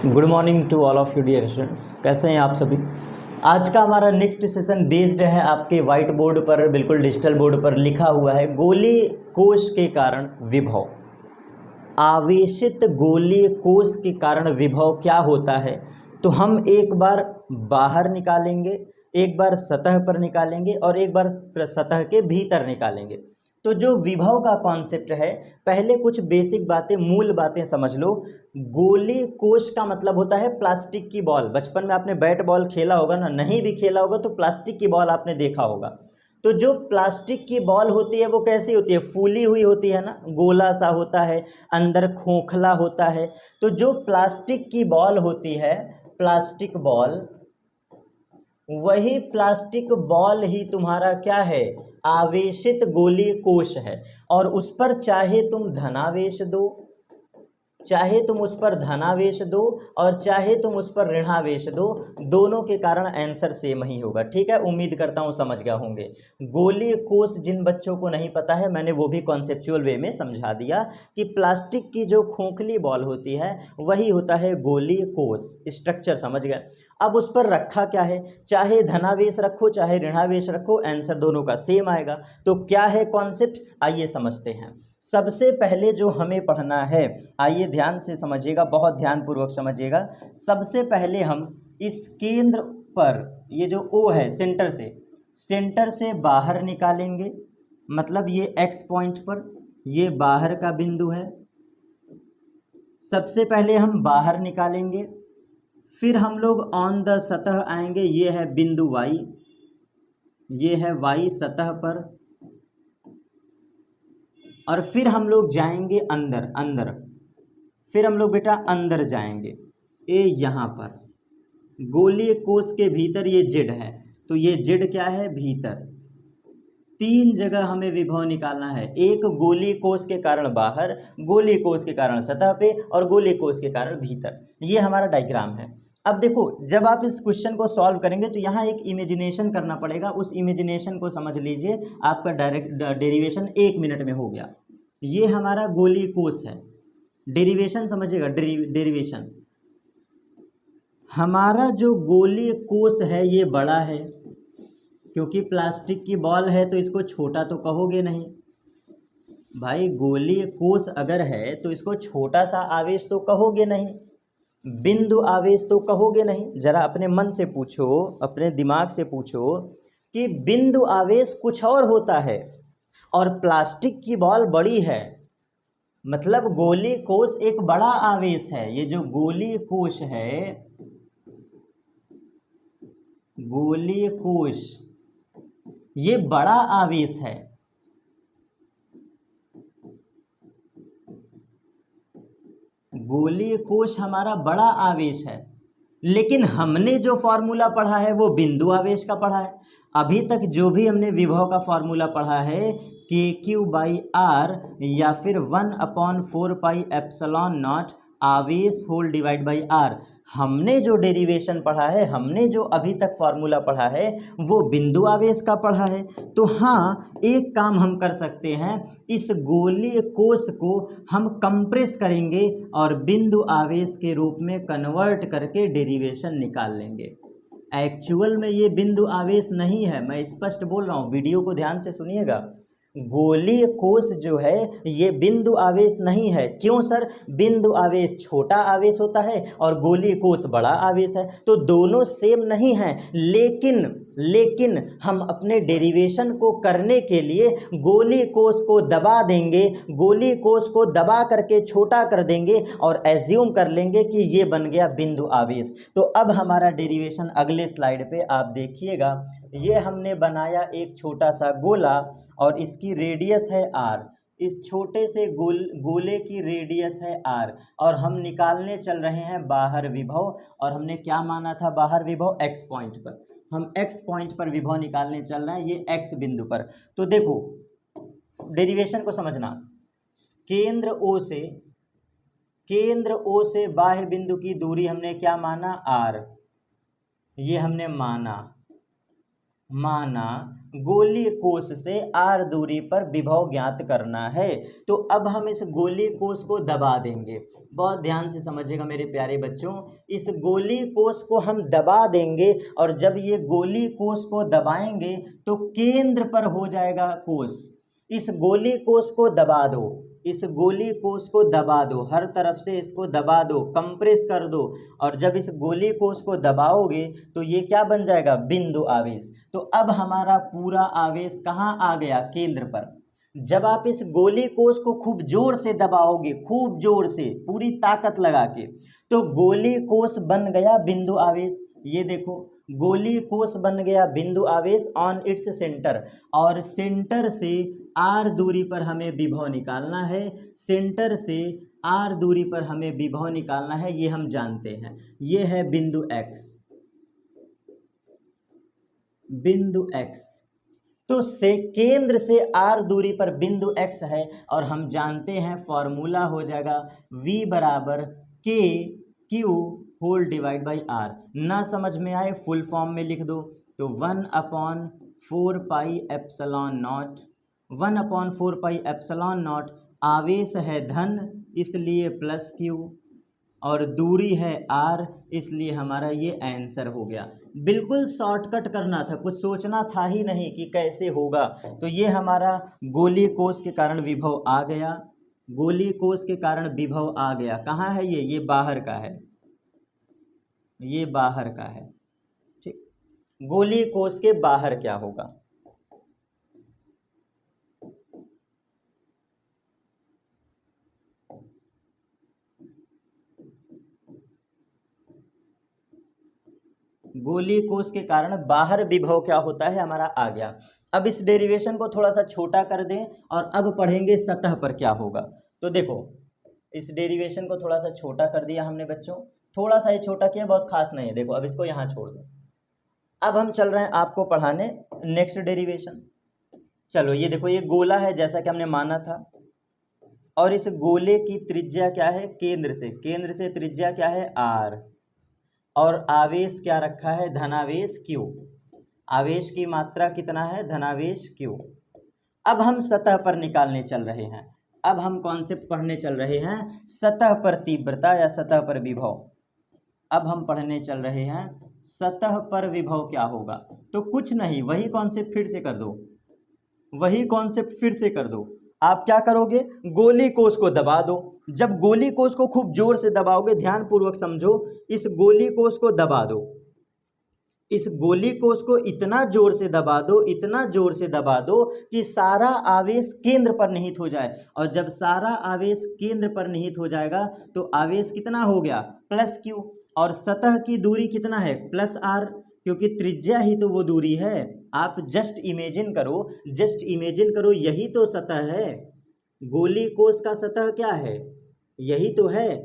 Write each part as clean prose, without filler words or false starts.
Good morning to all of you dear students. कैसे हैं आप सभी। आज का हमारा नेक्स्ट सेशन बेस्ड है आपके वाइट बोर्ड पर, बिल्कुल डिजिटल बोर्ड पर लिखा हुआ है गोलीय कोष के कारण विभव। आवेशित गोलीय कोष के कारण विभव क्या होता है, तो हम एक बार बाहर निकालेंगे, एक बार सतह पर निकालेंगे और एक बार सतह के भीतर निकालेंगे। तो जो विभव का कॉन्सेप्ट है, पहले कुछ बेसिक बातें, मूल बातें समझ लो। गोलीय कोष का मतलब होता है प्लास्टिक की बॉल। बचपन में आपने बैट बॉल खेला होगा ना, नहीं भी खेला होगा तो प्लास्टिक की बॉल आपने देखा होगा। तो जो प्लास्टिक की बॉल होती है वो कैसी होती है, फूली हुई होती है ना, गोला सा होता है, अंदर खोखला होता है। तो जो प्लास्टिक की बॉल होती है, प्लास्टिक बॉल, वही प्लास्टिक बॉल ही तुम्हारा क्या है, आवेशित गोलीय कोष है। और उस पर चाहे तुम धनावेश दो, चाहे तुम उस पर धनावेश दो और चाहे तुम उस पर ऋणावेश दो, दोनों के कारण आंसर सेम ही होगा। ठीक है, उम्मीद करता हूँ समझ गए होंगे। गोलीय कोष जिन बच्चों को नहीं पता है, मैंने वो भी कॉन्सेप्चुअल वे में समझा दिया कि प्लास्टिक की जो खोखली बॉल होती है वही होता है गोलीय कोष। स्ट्रक्चर समझ गए। अब उस पर रखा क्या है, चाहे धनावेश रखो चाहे ऋणावेश रखो, आंसर दोनों का सेम आएगा। तो क्या है कॉन्सेप्ट, आइए समझते हैं। सबसे पहले जो हमें पढ़ना है, आइए ध्यान से समझिएगा, बहुत ध्यानपूर्वक समझिएगा। सबसे पहले हम इस केंद्र पर, ये जो O है, सेंटर से बाहर निकालेंगे, मतलब ये X पॉइंट पर, ये बाहर का बिंदु है। सबसे पहले हम बाहर निकालेंगे, फिर हम लोग ऑन द सतह आएंगे, ये है बिंदु Y, ये है Y सतह पर, और फिर हम लोग जाएंगे अंदर, फिर हम लोग बेटा अंदर जाएंगे, ये यहाँ पर गोलीय कोष के भीतर ये Z है, तो ये Z क्या है, भीतर। तीन जगह हमें विभव निकालना है, एक गोलीय कोष के कारण बाहर, गोलीय कोष के कारण सतह पे और गोलीय कोष के कारण भीतर। ये हमारा डायग्राम है। अब देखो, जब आप इस क्वेश्चन को सॉल्व करेंगे तो यहाँ एक इमेजिनेशन करना पड़ेगा, उस इमेजिनेशन को समझ लीजिए। आपका डायरेक्ट डेरिवेशन 1 मिनट में हो गया। ये हमारा गोलीय कोष है, डेरिवेशन समझिएगा, डेरिवेशन। हमारा जो गोलीय कोष है ये बड़ा है, क्योंकि प्लास्टिक की बॉल है तो इसको छोटा तो कहोगे नहीं भाई। गोलीय कोष अगर है तो इसको छोटा सा आवेश तो कहोगे नहीं, बिंदु आवेश तो कहोगे नहीं। जरा अपने मन से पूछो, अपने दिमाग से पूछो कि बिंदु आवेश कुछ और होता है और प्लास्टिक की बॉल बड़ी है, मतलब गोलीय कोष एक बड़ा आवेश है। ये जो गोलीय कोष है, गोलीय कोष ये बड़ा आवेश है। गोलीय कोष हमारा बड़ा आवेश है, लेकिन हमने जो फॉर्मूला पढ़ा है वो बिंदु आवेश का पढ़ा है। अभी तक जो भी हमने विभव का फॉर्मूला पढ़ा है, KQ/R या फिर 1/4πε0 आवेश होल डिवाइड बाई R, हमने जो डेरिवेशन पढ़ा है, हमने जो अभी तक फॉर्मूला पढ़ा है वो बिंदु आवेश का पढ़ा है। तो हाँ, एक काम हम कर सकते हैं, इस गोलीय कोष को हम कंप्रेस करेंगे और बिंदु आवेश के रूप में कन्वर्ट करके डेरिवेशन निकाल लेंगे। एक्चुअल में ये बिंदु आवेश नहीं है, मैं स्पष्ट बोल रहा हूँ, वीडियो को ध्यान से सुनिएगा। गोलीय कोष जो है ये बिंदु आवेश नहीं है। क्यों सर, बिंदु आवेश छोटा आवेश होता है और गोलीय कोष बड़ा आवेश है, तो दोनों सेम नहीं हैं। लेकिन हम अपने डेरिवेशन को करने के लिए गोलीय कोष को दबा देंगे, गोलीय कोष को दबा करके छोटा कर देंगे और एज्यूम कर लेंगे कि ये बन गया बिंदु आवेश। तो अब हमारा डेरिवेशन अगले स्लाइड पे आप देखिएगा। ये हमने बनाया एक छोटा सा गोला और इसकी रेडियस है R। इस छोटे से गोले की रेडियस है R और हम निकालने चल रहे हैं बाहर विभव। और हमने क्या माना था बाहर विभव, X पॉइंट पर। हम X पॉइंट पर विभव निकालने चल रहे हैं, ये X बिंदु पर। तो देखो डेरिवेशन को समझना, केंद्र O से बाह्य बिंदु की दूरी हमने क्या माना, R। ये हमने माना गोली कोश से r दूरी पर विभव ज्ञात करना है। तो अब हम इस गोली कोश को दबा देंगे। बहुत ध्यान से समझिएगा मेरे प्यारे बच्चों, इस गोली कोश को हम दबा देंगे और जब ये गोली कोश को दबाएंगे तो केंद्र पर हो जाएगा कोश। इस गोली कोश को दबा दो, इस गोली कोश को दबा दो, हर तरफ से इसको दबा दो, कंप्रेस कर दो, और जब इस गोली कोश को दबाओगे तो ये क्या बन जाएगा, बिंदु आवेश। तो अब हमारा पूरा आवेश कहाँ आ गया, केंद्र पर। जब आप इस गोली कोश को खूब जोर से दबाओगे, खूब जोर से पूरी ताकत लगा के, तो गोली कोश बन गया बिंदु आवेश। ये देखो गोली कोश बन गया बिंदु आवेश ऑन इट्स सेंटर, और सेंटर से r दूरी पर हमें विभव निकालना है। सेंटर से r दूरी पर हमें विभव निकालना है, ये हम जानते हैं। ये है बिंदु x, बिंदु x। तो से केंद्र से r दूरी पर बिंदु x है, और हम जानते हैं फॉर्मूला हो जाएगा v बराबर k q whole divide by r। ना समझ में आए फुल फॉर्म में लिख दो, तो 1/4 pi epsilon not, 1/4 pi epsilon not. आवेश है धन इसलिए प्लस q, और दूरी है r इसलिए हमारा ये आंसर हो गया। बिल्कुल शॉर्टकट करना था, कुछ सोचना था ही नहीं कि कैसे होगा। तो ये हमारा गोली कोश के कारण विभव आ गया, गोली कोश के कारण विभव आ गया। कहाँ है ये बाहर का है, ये बाहर का है। ठीक, गोली कोश के बाहर क्या होगा, गोली कोश के कारण बाहर विभव क्या होता है हमारा आ गया। अब इस डेरिवेशन को थोड़ा सा छोटा कर दें और अब पढ़ेंगे सतह पर क्या होगा। तो देखो इस डेरिवेशन को थोड़ा सा छोटा कर दिया हमने बच्चों, थोड़ा सा ही छोटा किया, बहुत खास नहीं है। देखो अब इसको यहाँ छोड़ दो। अब हम चल रहे हैं आपको पढ़ाने नेक्स्ट डेरिवेशन। चलो ये देखो, ये गोला है जैसा कि हमने माना था, और इस गोले की त्रिज्या क्या है, केंद्र से त्रिज्या क्या है r, और आवेश क्या रखा है, धनावेश q। आवेश की मात्रा कितना है, धनावेश q। अब हम सतह पर निकालने चल रहे हैं। अब हम कॉन्सेप्ट पढ़ने चल रहे हैं सतह पर तीव्रता या सतह पर विभव। अब हम पढ़ने चल रहे हैं सतह पर विभव क्या होगा। तो कुछ नहीं, वही कॉन्सेप्ट फिर से कर दो, वही कॉन्सेप्ट फिर से कर दो। आप क्या करोगे, गोली कोश को दबा दो। जब गोली कोश को खूब जोर से दबाओगे, ध्यान पूर्वक समझो, इस गोली कोश को दबा दो, इस गोली कोश को इतना जोर से दबा दो, इतना जोर से दबा दो कि सारा आवेश केंद्र पर निहित हो जाए। और जब सारा आवेश केंद्र पर निहित हो जाएगा तो आवेश कितना हो गया, प्लस q, और सतह की दूरी कितना है, प्लस r, क्योंकि त्रिज्या ही तो वो दूरी है। आप जस्ट इमेजिन करो, जस्ट इमेजिन करो, यही तो सतह है। गोली कोश का सतह क्या है, यही तो है।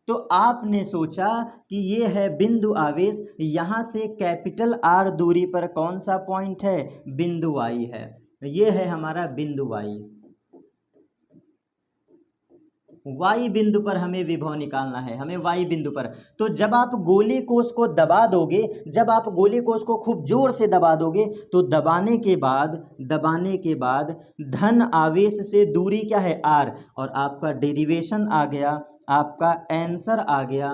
तो आपने सोचा कि ये है बिंदु आवेश, यहाँ से कैपिटल R दूरी पर कौन सा पॉइंट है, बिंदु Y है। ये है हमारा बिंदु Y। Y बिंदु पर हमें विभव निकालना है, हमें Y बिंदु पर। तो जब आप गोली कोश को दबा दोगे, जब आप गोली कोश को खूब जोर से दबा दोगे, तो दबाने के बाद धन आवेश से दूरी क्या है, R, और आपका डेरिवेशन आ गया, आपका आंसर आ गया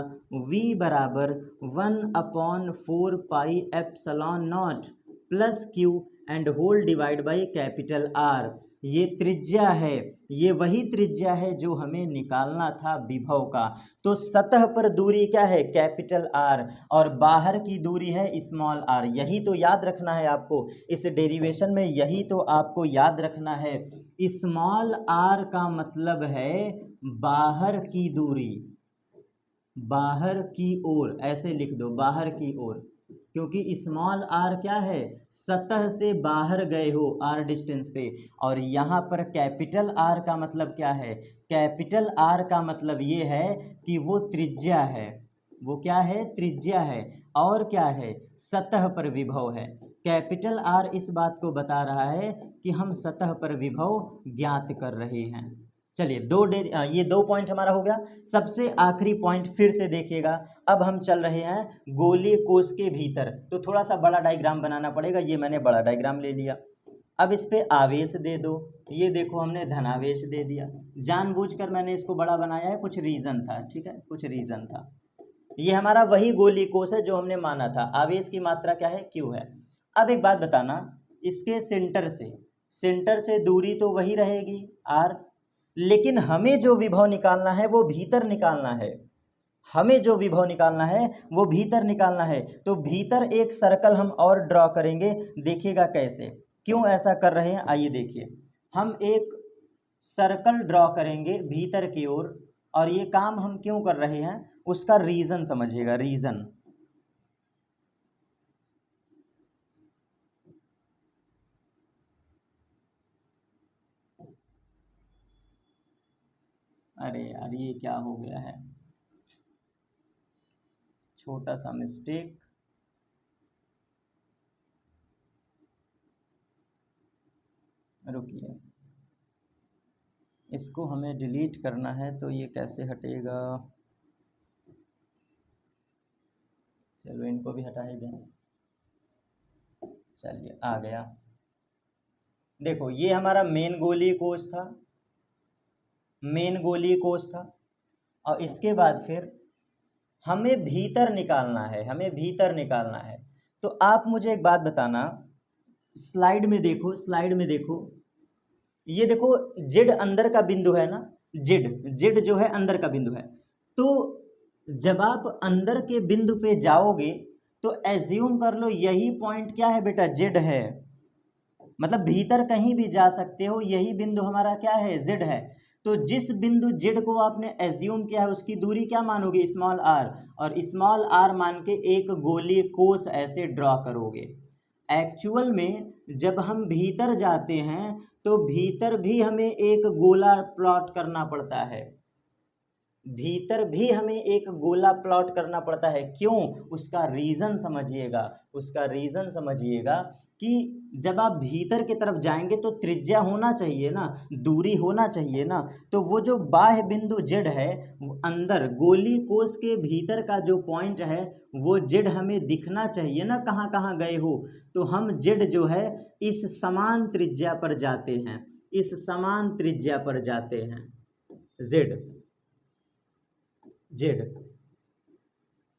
v बराबर 1/4 pi epsilon naught plus q and whole divide by capital R। ये त्रिज्या है, ये वही त्रिज्या है जो हमें निकालना था विभव का। तो सतह पर दूरी क्या है, कैपिटल R, और बाहर की दूरी है स्मॉल r। यही तो याद रखना है आपको इस डेरिवेशन में, यही तो आपको याद रखना है। स्मॉल r का मतलब है बाहर की दूरी, बाहर की ओर, ऐसे लिख दो, बाहर की ओर, क्योंकि स्मॉल r क्या है, सतह से बाहर गए हो r डिस्टेंस पे। और यहाँ पर कैपिटल R का मतलब क्या है, कैपिटल R का मतलब ये है कि वो त्रिज्या है, वो क्या है, त्रिज्या है, और क्या है, सतह पर विभव है। कैपिटल R इस बात को बता रहा है कि हम सतह पर विभव ज्ञात कर रहे हैं। चलिए ये 2 पॉइंट हमारा हो गया। सबसे आखिरी पॉइंट फिर से देखिएगा, अब हम चल रहे हैं गोलीय कोश के भीतर, तो थोड़ा सा बड़ा डायग्राम बनाना पड़ेगा। ये मैंने बड़ा डायग्राम ले लिया। अब इस पे आवेश दे दो, ये देखो हमने धनावेश दे दिया। जानबूझकर मैंने इसको बड़ा बनाया है, कुछ रीज़न था, ठीक है, कुछ रीज़न था। ये हमारा वही गोलीय कोश है जो हमने माना था। आवेश की मात्रा क्या है, क्यू है। अब एक बात बताना, इसके सेंटर से दूरी तो वही रहेगी आर, लेकिन हमें जो विभव निकालना है वो भीतर निकालना है। हमें जो विभव निकालना है वो भीतर निकालना है। तो भीतर एक सर्कल हम और ड्रॉ करेंगे, देखिएगा कैसे, क्यों ऐसा कर रहे हैं, आइए देखिए। हम एक सर्कल ड्रॉ करेंगे भीतर की ओर, और ये काम हम क्यों कर रहे हैं उसका रीज़न समझिएगा। रीज़न, अरे यार ये क्या हो गया है, छोटा सा मिस्टेक। रुकिए, इसको हमें डिलीट करना है, तो ये कैसे हटेगा। चलो इनको भी हटा ही दें। चलिए आ गया। देखो ये हमारा मेन गोलीय कोश था, मेन गोलीय कोश था। और इसके बाद फिर हमें भीतर निकालना है, हमें भीतर निकालना है। तो आप मुझे एक बात बताना, स्लाइड में देखो, स्लाइड में देखो, ये देखो जेड अंदर का बिंदु है ना, जेड जो है अंदर का बिंदु है। तो जब आप अंदर के बिंदु पे जाओगे तो एज्यूम कर लो यही पॉइंट क्या है बेटा, जेड है। मतलब भीतर कहीं भी जा सकते हो, यही बिंदु हमारा क्या है, जेड है। तो जिस बिंदु जेड को आपने एज्यूम किया है उसकी दूरी क्या मानोगे, स्मॉल आर, और स्मॉल आर मान के एक गोलीय कोश ऐसे ड्रॉ करोगे। एक्चुअल में जब हम भीतर जाते हैं तो भीतर भी हमें एक गोला प्लॉट करना पड़ता है, भीतर भी हमें एक गोला प्लॉट करना पड़ता है। क्यों, उसका रीज़न समझिएगा, उसका रीज़न समझिएगा कि जब आप भीतर की तरफ जाएंगे तो त्रिज्या होना चाहिए ना, दूरी होना चाहिए ना। तो वो जो बाह्य बिंदु जेड है, वो अंदर गोली कोश के भीतर का जो पॉइंट है वो जेड हमें दिखना चाहिए ना, कहाँ कहाँ गए हो। तो हम जेड जो है इस समान त्रिज्या पर जाते हैं, इस समान त्रिज्या पर जाते हैं, जेड, जेड।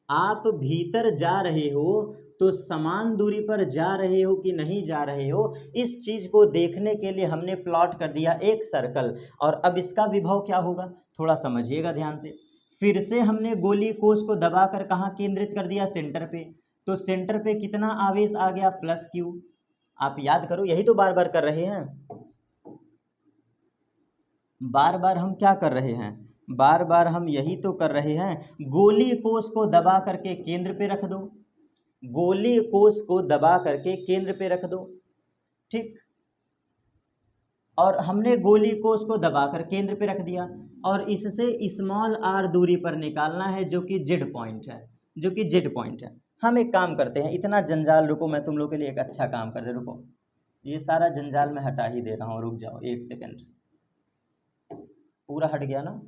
आप भीतर जा रहे हो तो समान दूरी पर जा रहे हो कि नहीं जा रहे हो, इस चीज को देखने के लिए हमने प्लॉट कर दिया एक सर्कल। और अब इसका विभव क्या होगा, थोड़ा समझिएगा ध्यान से। फिर से हमने गोली कोश को दबाकर कहाँ केंद्रित कर दिया, सेंटर पे। तो सेंटर पे कितना आवेश आ गया, प्लस क्यू। आप याद करो, यही तो बार बार कर रहे हैं, बार बार हम क्या कर रहे हैं, बार बार हम यही तो कर रहे हैं। गोली कोश को दबा करके केंद्र पे रख दो, गोली कोश को दबा करके केंद्र पे रख दो, ठीक। और हमने गोली कोश को दबाकर केंद्र पे रख दिया, और इससे स्मॉल आर दूरी पर निकालना है जो कि जेड पॉइंट है, जो कि जेड पॉइंट है। हम एक काम करते हैं, इतना जंजाल, रुको मैं तुम लोग के लिए एक अच्छा काम कर दे, रुको, ये सारा जंजाल मैं हटा ही दे रहा हूँ, रुक जाओ एक सेकेंड। पूरा हट गया ना,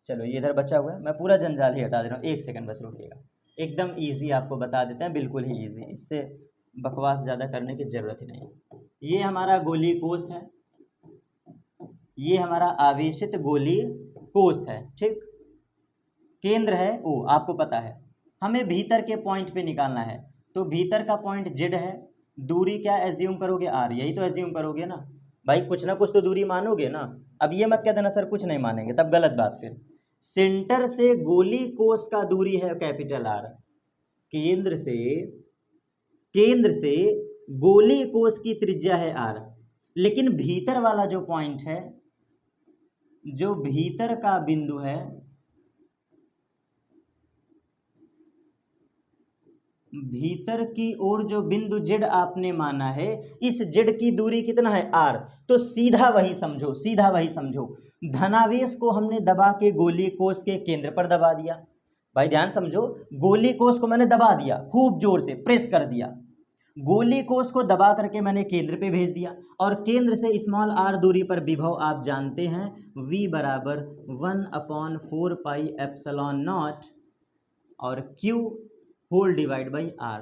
चलो ये इधर बचा हुआ है, मैं पूरा जंजाल ही हटा दे रहा हूँ, एक सेकंड बस रुकिएगा। एकदम इजी आपको बता देते हैं, बिल्कुल ही इजी, इससे बकवास ज़्यादा करने की ज़रूरत ही नहीं। ये हमारा गोली कोश है, ये हमारा आवेशित गोली कोश है, ठीक। केंद्र है ओ, आपको पता है, हमें भीतर के पॉइंट पे निकालना है। तो भीतर का पॉइंट जेड है, दूरी क्या एज्यूम करोगे, आर, यही तो एज्यूम करोगे ना भाई, कुछ ना कुछ तो दूरी मानोगे ना। अब ये मत कह देना सर कुछ नहीं मानेंगे, तब गलत बात। फिर सेंटर से गोली कोश का दूरी है कैपिटल आर, केंद्र से गोली कोश की त्रिज्या है आर। लेकिन भीतर वाला जो पॉइंट है, जो भीतर का बिंदु है, भीतर की ओर जो बिंदु जेड आपने माना है, इस जेड की दूरी कितना है, आर। तो सीधा वही समझो, सीधा वही समझो, धनावेश को हमने दबा के गोली कोश के केंद्र पर दबा दिया। भाई ध्यान समझो, गोली कोश को मैंने दबा दिया, खूब जोर से प्रेस कर दिया, गोली कोष को दबा करके मैंने केंद्र पे भेज दिया, और केंद्र से स्मॉल आर दूरी पर विभव आप जानते हैं v बराबर 1/4πε0 और q whole divide by r।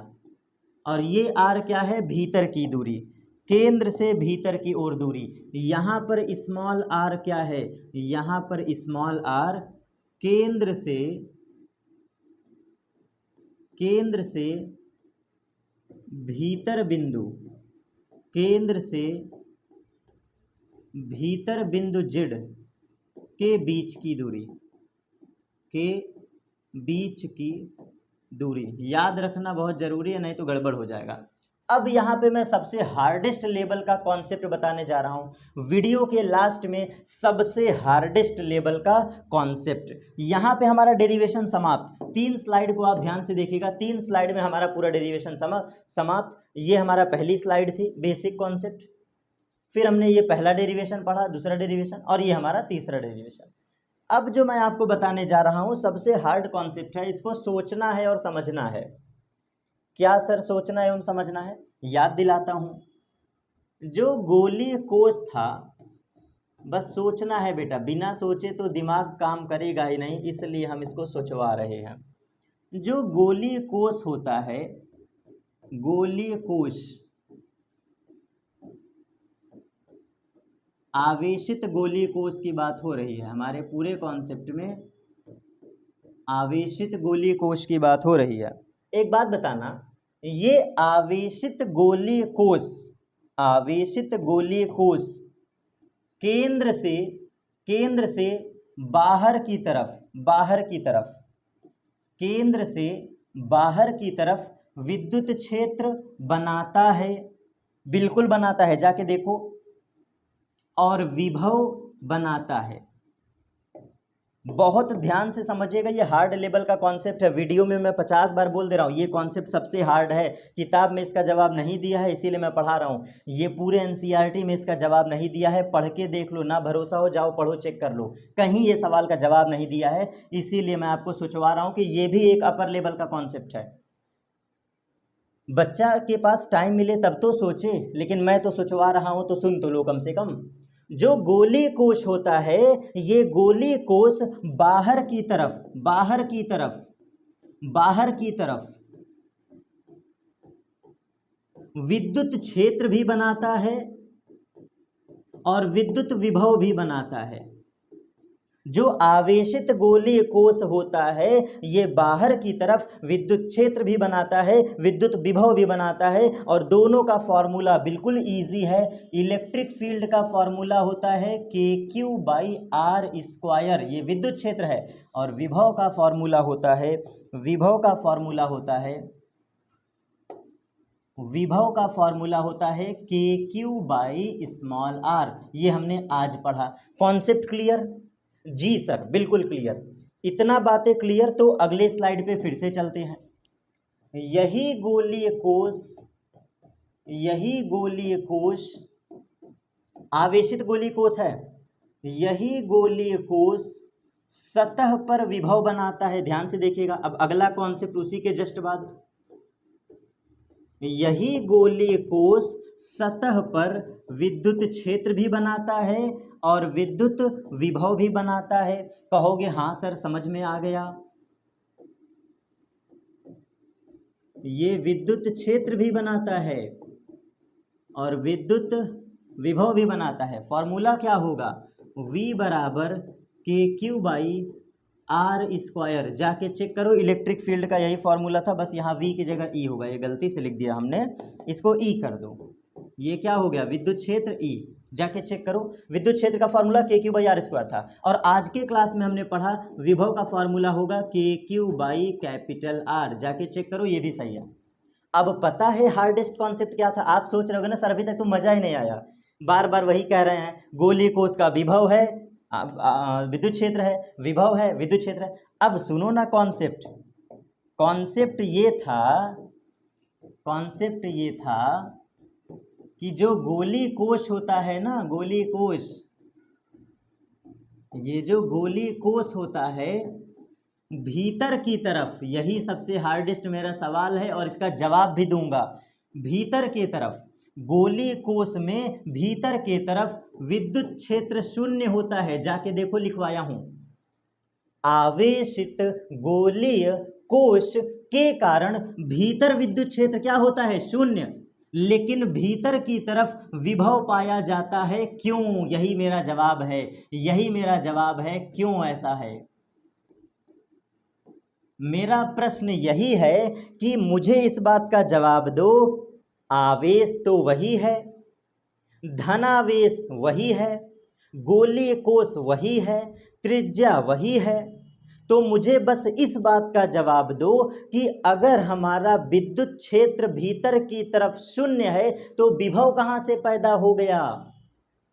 और ये r क्या है? भीतर की दूरी, केंद्र से भीतर की ओर दूरी। यहाँ पर स्मॉल r क्या है? यहाँ पर स्मॉल r केंद्र से भीतर बिंदु, केंद्र से भीतर बिंदु z के बीच की दूरी, के बीच की दूरी। याद रखना बहुत जरूरी है, नहीं तो गड़बड़ हो जाएगा। अब यहाँ पे मैं सबसे हार्डेस्ट लेवल का कॉन्सेप्ट बताने जा रहा हूँ, वीडियो के लास्ट में सबसे हार्डेस्ट लेवल का कॉन्सेप्ट। यहाँ पे हमारा डेरिवेशन समाप्त। 3 स्लाइड को आप ध्यान से देखिएगा, 3 स्लाइड में हमारा पूरा डेरिवेशन समाप्त। ये हमारा पहली स्लाइड थी, बेसिक कॉन्सेप्ट। फिर हमने ये पहला डेरिवेशन पढ़ा, दूसरा डेरिवेशन, और ये हमारा तीसरा डेरिवेशन। अब जो मैं आपको बताने जा रहा हूँ सबसे हार्ड कॉन्सेप्ट है, इसको सोचना है और समझना है। क्या सर सोचना एवं समझना है? याद दिलाता हूँ, जो गोलीय कोष था, बस सोचना है बेटा, बिना सोचे तो दिमाग काम करेगा ही नहीं, इसलिए हम इसको सोचवा रहे हैं। जो गोलीय कोष होता है, गोलीय कोष, आवेशित गोलीय कोष की बात हो रही है हमारे पूरे कॉन्सेप्ट में, आवेशित गोलीय कोष की बात हो रही है। एक बात बताना, ये आवेशित गोलीय कोष, आवेशित गोलीय कोष केंद्र से बाहर की तरफ, केंद्र से बाहर की तरफ विद्युत क्षेत्र बनाता है, बिल्कुल बनाता है, जाके देखो, और विभव बनाता है। बहुत ध्यान से समझिएगा, ये हार्ड लेवल का कॉन्सेप्ट है। वीडियो में मैं 50 बार बोल दे रहा हूँ, ये कॉन्सेप्ट सबसे हार्ड है। किताब में इसका जवाब नहीं दिया है, इसीलिए मैं पढ़ा रहा हूँ। ये पूरे एनसीईआरटी में इसका जवाब नहीं दिया है, पढ़ के देख लो, ना भरोसा हो जाओ पढ़ो, चेक कर लो, कहीं ये सवाल का जवाब नहीं दिया है। इसीलिए मैं आपको सोचवा रहा हूँ कि ये भी एक अपर लेवल का कॉन्सेप्ट है। बच्चा के पास टाइम मिले तब तो सोचे, लेकिन मैं तो सोचवा रहा हूँ तो सुन तो लो कम से कम। जो गोलीय कोष होता है, ये गोलीय कोष बाहर की तरफ विद्युत क्षेत्र भी बनाता है और विद्युत विभव भी बनाता है। जो आवेशित गोलीय कोष होता है, ये बाहर की तरफ विद्युत क्षेत्र भी बनाता है, विद्युत विभव भी बनाता है, और दोनों का फॉर्मूला बिल्कुल इजी है। इलेक्ट्रिक फील्ड का फॉर्मूला होता है KQ/R², ये विद्युत क्षेत्र है, और विभव का फॉर्मूला होता है KQ/r। ये हमने आज पढ़ा। Concept clear? जी सर, बिल्कुल क्लियर। इतना बातें क्लियर तो अगले स्लाइड पे फिर से चलते हैं। यही गोलीय कोष आवेशित गोलीय कोष है। यही गोलीय कोष सतह पर विभव बनाता है। ध्यान से देखिएगा, अब अगला कॉन्सेप्ट उसी के जस्ट बाद। यही गोलीय कोष सतह पर विद्युत क्षेत्र भी बनाता है और विद्युत विभव भी बनाता है। कहोगे हाँ सर समझ में आ गया, ये विद्युत क्षेत्र भी बनाता है और विद्युत विभव भी बनाता है। फॉर्मूला क्या होगा? V बराबर KQ/R²। जाके चेक करो, इलेक्ट्रिक फील्ड का यही फॉर्मूला था, बस यहाँ V की जगह E होगा, ये गलती से लिख दिया हमने, इसको E कर दो। ये क्या हो गया? विद्युत क्षेत्र E। जाके चेक करो, विद्युत क्षेत्र का फॉर्मूला KQ/R² था, और आज के क्लास में हमने पढ़ा विभव का फॉर्मूला होगा KQ/R। जाके चेक करो, ये भी सही है। अब पता है हार्डेस्ट कॉन्सेप्ट क्या था? आप सोच रहे होगे ना सर अभी तक तो मजा ही नहीं आया, बार बार वही कह रहे हैं, गोलीय कोष का विभव है, विद्युत क्षेत्र है, विभव है, विद्युत क्षेत्र है। अब सुनो ना कॉन्सेप्ट ये था कि जो गोलीय कोष होता है ना, गोलीय कोष, ये जो गोलीय कोष होता है भीतर की तरफ, यही सबसे हार्डेस्ट मेरा सवाल है और इसका जवाब भी दूंगा। भीतर के तरफ, गोलीय कोश में भीतर के तरफ विद्युत क्षेत्र शून्य होता है। जाके देखो, लिखवाया हूं, आवेशित गोलीय कोश के कारण भीतर विद्युत क्षेत्र क्या होता है? शून्य। लेकिन भीतर की तरफ विभव पाया जाता है, क्यों? यही मेरा जवाब है, यही मेरा जवाब है, क्यों ऐसा है? मेरा प्रश्न यही है कि मुझे इस बात का जवाब दो। आवेश तो वही है, धनावेश वही है, गोलीय कोश वही है, त्रिज्या वही है, तो मुझे बस इस बात का जवाब दो कि अगर हमारा विद्युत क्षेत्र भीतर की तरफ शून्य है तो विभव कहाँ से पैदा हो गया?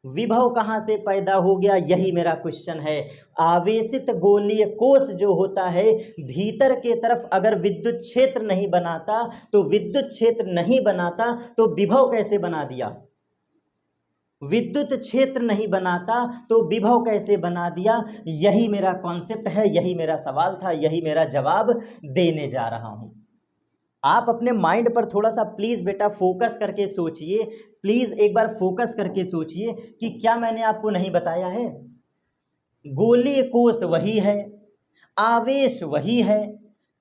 विभव कहाँ से पैदा हो गया? यही मेरा क्वेश्चन है। आवेशित गोलीय कोश जो होता है भीतर के तरफ अगर विद्युत क्षेत्र नहीं बनाता, तो विद्युत क्षेत्र नहीं बनाता तो विभव कैसे बना दिया? विद्युत क्षेत्र नहीं बनाता तो विभव कैसे बना दिया? यही मेरा कॉन्सेप्ट है, यही मेरा सवाल था, यही मेरा जवाब देने जा रहा हूं। आप अपने माइंड पर थोड़ा सा प्लीज बेटा फोकस करके सोचिए, प्लीज एक बार फोकस करके सोचिए कि क्या मैंने आपको नहीं बताया है। गोलीय कोश वही है, आवेश वही है,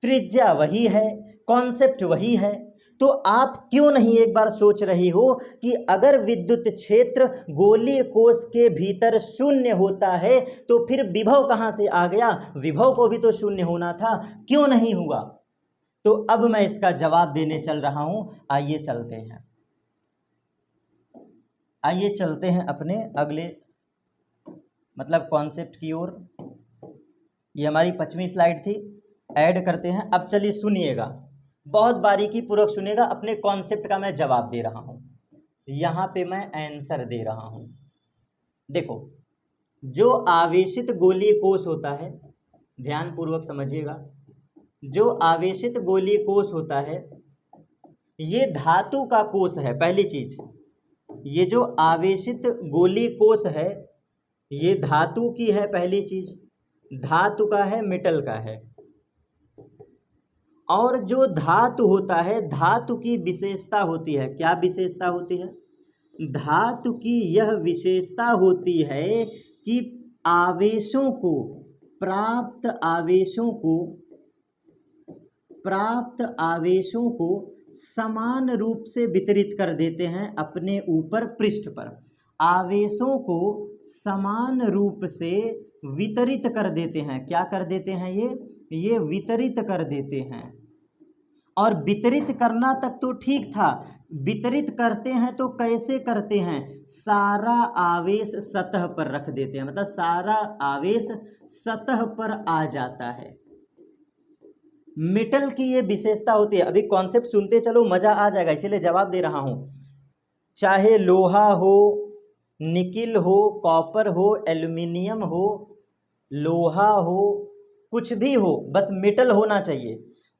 त्रिज्या वही है, कॉन्सेप्ट वही है, तो आप क्यों नहीं एक बार सोच रही हो कि अगर विद्युत क्षेत्र गोलीय कोश के भीतर शून्य होता है तो फिर विभव कहां से आ गया? विभव को भी तो शून्य होना था, क्यों नहीं हुआ? तो अब मैं इसका जवाब देने चल रहा हूं। आइए चलते हैं, आइए चलते हैं अपने अगले मतलब कॉन्सेप्ट की ओर। ये हमारी 5वीं स्लाइड थी, ऐड करते हैं। अब चलिए सुनिएगा, बहुत बारीकी पूर्वक सुनिएगा, अपने कॉन्सेप्ट का मैं जवाब दे रहा हूं, यहां पे मैं आंसर दे रहा हूं। देखो, जो आवेशित गोलीय कोश होता है, ध्यान पूर्वक समझिएगा, जो आवेशित गोलीय कोश होता है ये धातु का कोश है। पहली चीज, ये जो आवेशित गोलीय कोश है ये धातु की है। पहली चीज, धातु का है, मेटल का है। और जो धातु होता है, धातु की विशेषता होती है, क्या विशेषता होती है? धातु की यह विशेषता होती है कि आवेशों को, प्राप्त आवेशों को समान रूप से वितरित कर देते हैं अपने ऊपर पृष्ठ पर। आवेशों को समान रूप से वितरित कर देते हैं। क्या कर देते हैं? ये वितरित कर देते हैं। और वितरित करना तक तो ठीक था, वितरित करते हैं तो कैसे करते हैं? सारा आवेश सतह पर रख देते हैं, मतलब सारा आवेश सतह पर आ जाता है। मेटल की ये विशेषता होती है। अभी कॉन्सेप्ट सुनते चलो, मजा आ जाएगा, इसीलिए जवाब दे रहा हूं। चाहे लोहा हो, निकिल हो, कॉपर हो, एल्युमिनियम हो, लोहा हो, कुछ भी हो, बस मेटल होना चाहिए।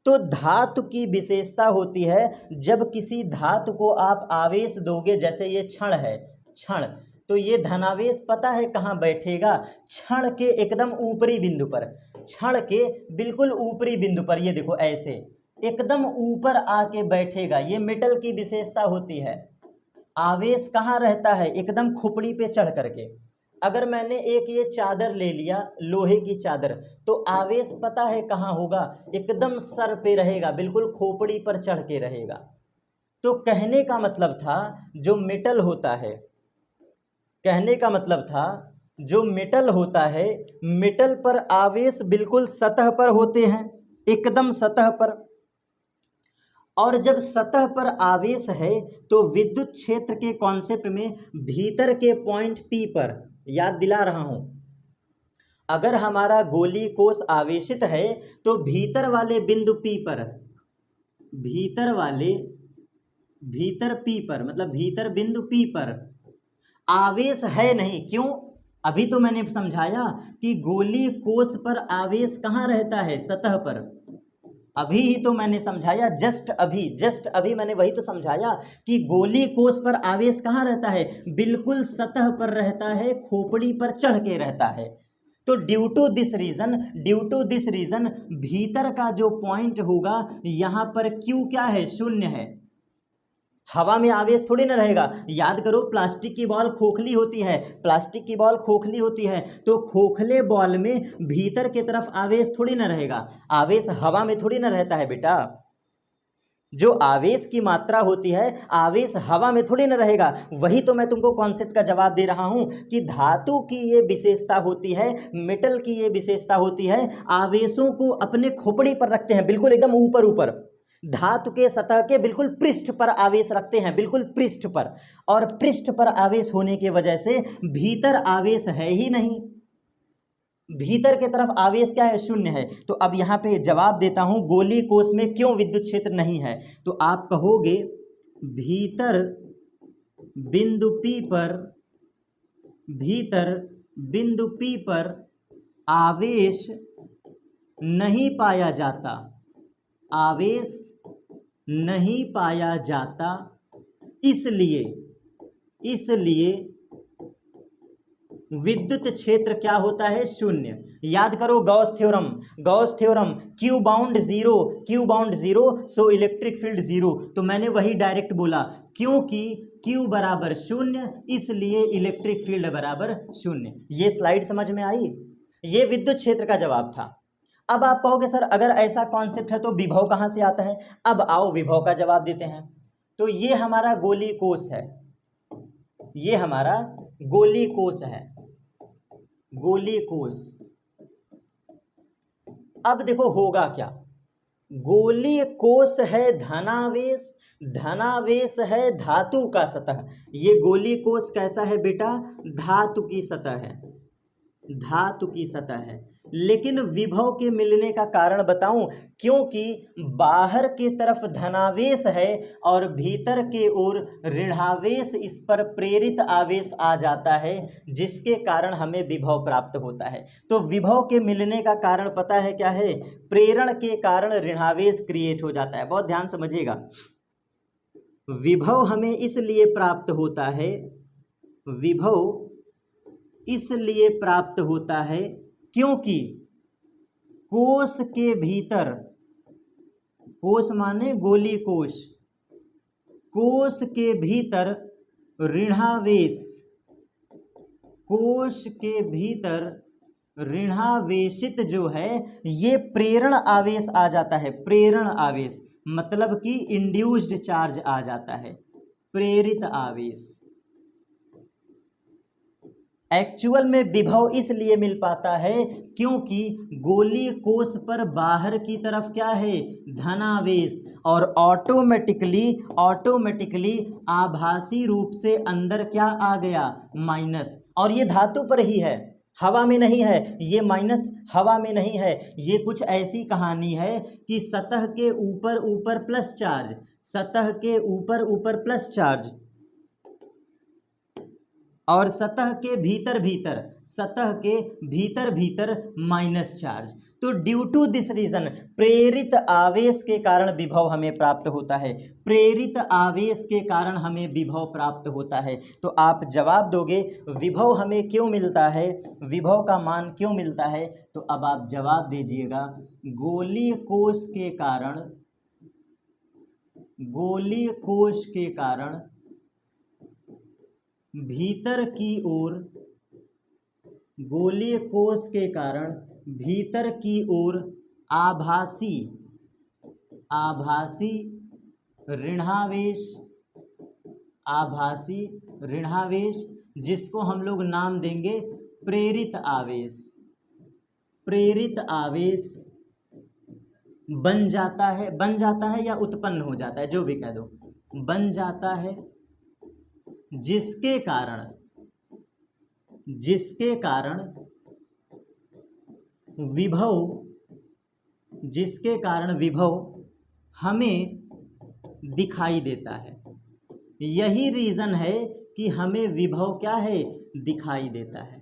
तो धातु की विशेषता होती है, जब किसी धातु को आप आवेश दोगे, जैसे ये क्षण है, क्षण, तो ये धनावेश पता है कहाँ बैठेगा? क्षण के एकदम ऊपरी बिंदु पर, क्षण के बिल्कुल ऊपरी बिंदु पर। ये देखो ऐसे एकदम ऊपर आके बैठेगा। ये मेटल की विशेषता होती है। आवेश कहाँ रहता है? एकदम खोपड़ी पे चढ़ करके। अगर मैंने एक ये चादर ले लिया, लोहे की चादर, तो आवेश पता है कहाँ होगा? एकदम सर पे रहेगा, बिल्कुल खोपड़ी पर चढ़ के रहेगा। तो कहने का मतलब था, जो मेटल होता है, कहने का मतलब था जो मेटल होता है, मेटल पर आवेश बिल्कुल सतह पर होते हैं, एकदम सतह पर। और जब सतह पर आवेश है तो विद्युत क्षेत्र के कॉन्सेप्ट में भीतर के पॉइंट P पर, याद दिला रहा हूं, अगर हमारा गोलीय कोश आवेशित है तो भीतर वाले बिंदु P पर, भीतर P पर, मतलब भीतर बिंदु P पर आवेश है नहीं। क्यों? अभी तो मैंने समझाया कि गोलीय कोश पर आवेश कहाँ रहता है? सतह पर। अभी ही तो मैंने समझाया, जस्ट अभी मैंने वही तो समझाया कि गोलीय कोश पर आवेश कहाँ रहता है? बिल्कुल सतह पर रहता है, खोपड़ी पर चढ़ के रहता है। तो ड्यू टू दिस रीजन भीतर का जो पॉइंट होगा यहाँ पर Q क्या है? शून्य है। हवा में आवेश थोड़ी ना रहेगा। याद करो, प्लास्टिक की बॉल खोखली होती है, प्लास्टिक की बॉल खोखली होती है, तो खोखले बॉल में भीतर की तरफ आवेश थोड़ी ना रहेगा, आवेश हवा में थोड़ी ना रहता है बेटा। जो आवेश की मात्रा होती है, आवेश हवा में थोड़ी ना रहेगा। वही तो मैं तुमको कॉन्सेप्ट का जवाब दे रहा हूं कि धातु की ये विशेषता होती है, मेटल की ये विशेषता होती है, आवेशों को अपने खोपड़ी पर रखते हैं, बिल्कुल एकदम ऊपर ऊपर, धातु के सतह के बिल्कुल पृष्ठ पर आवेश रखते हैं, बिल्कुल पृष्ठ पर। और पृष्ठ पर आवेश होने की वजह से भीतर आवेश है ही नहीं, भीतर के तरफ आवेश क्या है, शून्य है। तो अब यहाँ पे जवाब देता हूं, गोलीय कोष में क्यों विद्युत क्षेत्र नहीं है। तो आप कहोगे भीतर बिंदु P पर, भीतर बिंदु P पर आवेश नहीं पाया जाता, आवेश नहीं पाया जाता, इसलिए विद्युत क्षेत्र क्या होता है, शून्य। याद करो Gauss theorem, Gauss theorem, Q bound zero, Q bound zero, so electric field zero. तो मैंने वही डायरेक्ट बोला, क्योंकि क्यू बराबर शून्य इसलिए इलेक्ट्रिक फील्ड बराबर शून्य। ये स्लाइड समझ में आई, ये विद्युत क्षेत्र का जवाब था। अब आप कहोगे सर अगर ऐसा कॉन्सेप्ट है तो विभव कहाँ से आता है। अब आओ विभव का जवाब देते हैं। तो ये हमारा गोलीय कोष है, ये हमारा गोलीय कोष है, गोलीय कोष। अब देखो होगा क्या, गोलीय कोष है धनावेश, धनावेश है धातु का सतह। ये गोलीय कोष कैसा है बेटा, धातु की सतह है, धातु की सतह है। लेकिन विभव के मिलने का कारण बताऊं, क्योंकि बाहर की तरफ धनावेश है और भीतर के ओर ऋणावेश, इस पर प्रेरित आवेश आ जाता है, जिसके कारण हमें विभव प्राप्त होता है। तो विभव के मिलने का कारण पता है क्या है, प्रेरण के कारण ऋणावेश क्रिएट हो जाता है। बहुत ध्यान समझिएगा, विभव हमें इसलिए प्राप्त होता है, विभव इसलिए प्राप्त होता है क्योंकि कोष के भीतर, कोष माने गोलीय कोष, कोष के भीतर ऋणावेश, कोष के भीतर ऋणावेशित जो है ये प्रेरण आवेश आ जाता है, प्रेरण आवेश मतलब कि इंड्यूस्ड चार्ज आ जाता है, प्रेरित आवेश। एक्चुअल में विभव इसलिए मिल पाता है क्योंकि गोलीय कोष पर बाहर की तरफ क्या है, धनावेश, और ऑटोमेटिकली आभासी रूप से अंदर क्या आ गया, माइनस। और ये धातु पर ही है, हवा में नहीं है, ये माइनस हवा में नहीं है। ये कुछ ऐसी कहानी है कि सतह के ऊपर ऊपर प्लस चार्ज, सतह के ऊपर ऊपर प्लस चार्ज और सतह के भीतर भीतर, सतह के भीतर भीतर माइनस चार्ज। तो ड्यू टू दिस रीजन प्रेरित आवेश के कारण विभव हमें प्राप्त होता है, प्रेरित आवेश के कारण हमें विभव प्राप्त होता है। तो आप जवाब दोगे विभव हमें क्यों मिलता है, विभव का मान क्यों मिलता है। तो अब आप जवाब दीजिएगा, गोलीय कोष के कारण, गोलीय कोष के कारण भीतर की ओर, गोलीय कोष के कारण भीतर की ओर आभासी, आभासी ऋणावेश, आभासी ऋणावेश जिसको हम लोग नाम देंगे प्रेरित आवेश, प्रेरित आवेश बन जाता है या उत्पन्न हो जाता है, जो भी कह दो, बन जाता है, जिसके कारण विभव, जिसके कारण विभव हमें दिखाई देता है। यही रीजन है कि हमें विभव क्या है, दिखाई देता है।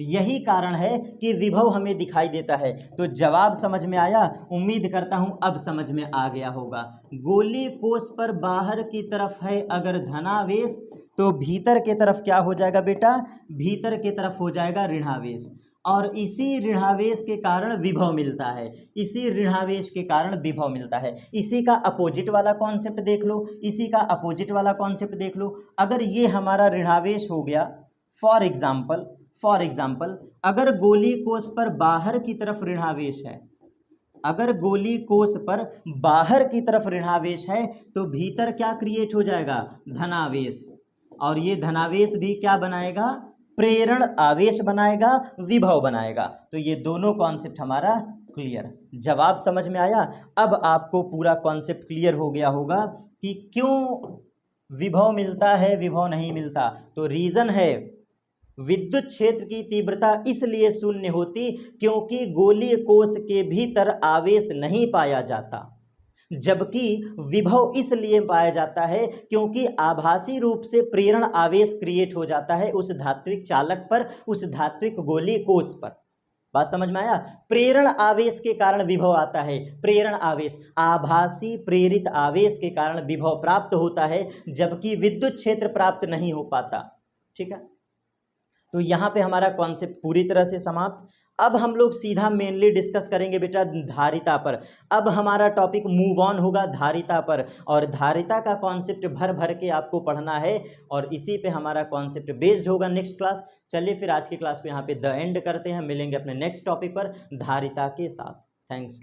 यही कारण है कि विभव हमें दिखाई देता है। तो जवाब समझ में आया, उम्मीद करता हूं अब समझ में आ गया होगा। गोलीय कोष पर बाहर की तरफ है अगर धनावेश, तो भीतर की तरफ क्या हो जाएगा बेटा, भीतर की तरफ हो जाएगा ऋणावेश। और इसी ऋणावेश के कारण विभव मिलता है, इसी ऋणावेश के कारण विभव मिलता है। इसी का अपोजिट वाला कॉन्सेप्ट देख लो, इसी का अपोजिट वाला कॉन्सेप्ट देख लो। अगर ये हमारा ऋणावेश हो गया, फॉर एग्जाम्पल अगर गोली कोष पर बाहर की तरफ ऋणावेश है, अगर गोली कोष पर बाहर की तरफ ऋणावेश है तो भीतर क्या क्रिएट हो जाएगा, धनावेश। और ये धनावेश भी क्या बनाएगा, प्रेरण आवेश बनाएगा, विभव बनाएगा। तो ये दोनों कॉन्सेप्ट हमारा क्लियर, जवाब समझ में आया। अब आपको पूरा कॉन्सेप्ट क्लियर हो गया होगा कि क्यों विभव मिलता है, विभव नहीं मिलता। तो रीजन है, विद्युत क्षेत्र की तीव्रता इसलिए शून्य होती क्योंकि गोलीय कोष के भीतर आवेश नहीं पाया जाता, जबकि विभव इसलिए पाया जाता है क्योंकि आभासी रूप से प्रेरण आवेश क्रिएट हो जाता है उस धात्विक चालक पर, उस धात्विक गोलीय कोष पर। बात समझ में आया। प्रेरण आवेश के कारण विभव आता है, प्रेरण आवेश, आभासी प्रेरित आवेश के कारण विभव प्राप्त होता है, जबकि विद्युत क्षेत्र प्राप्त नहीं हो पाता। ठीक है, तो यहाँ पे हमारा कॉन्सेप्ट पूरी तरह से समाप्त। अब हम लोग सीधा मेनली डिस्कस करेंगे बेटा धारिता पर। अब हमारा टॉपिक मूव ऑन होगा धारिता पर, और धारिता का कॉन्सेप्ट भर भर के आपको पढ़ना है, और इसी पे हमारा कॉन्सेप्ट बेस्ड होगा नेक्स्ट क्लास। चलिए फिर आज की क्लास को यहाँ पे द एंड करते हैं, मिलेंगे अपने नेक्स्ट टॉपिक पर धारिता के साथ। थैंक्स।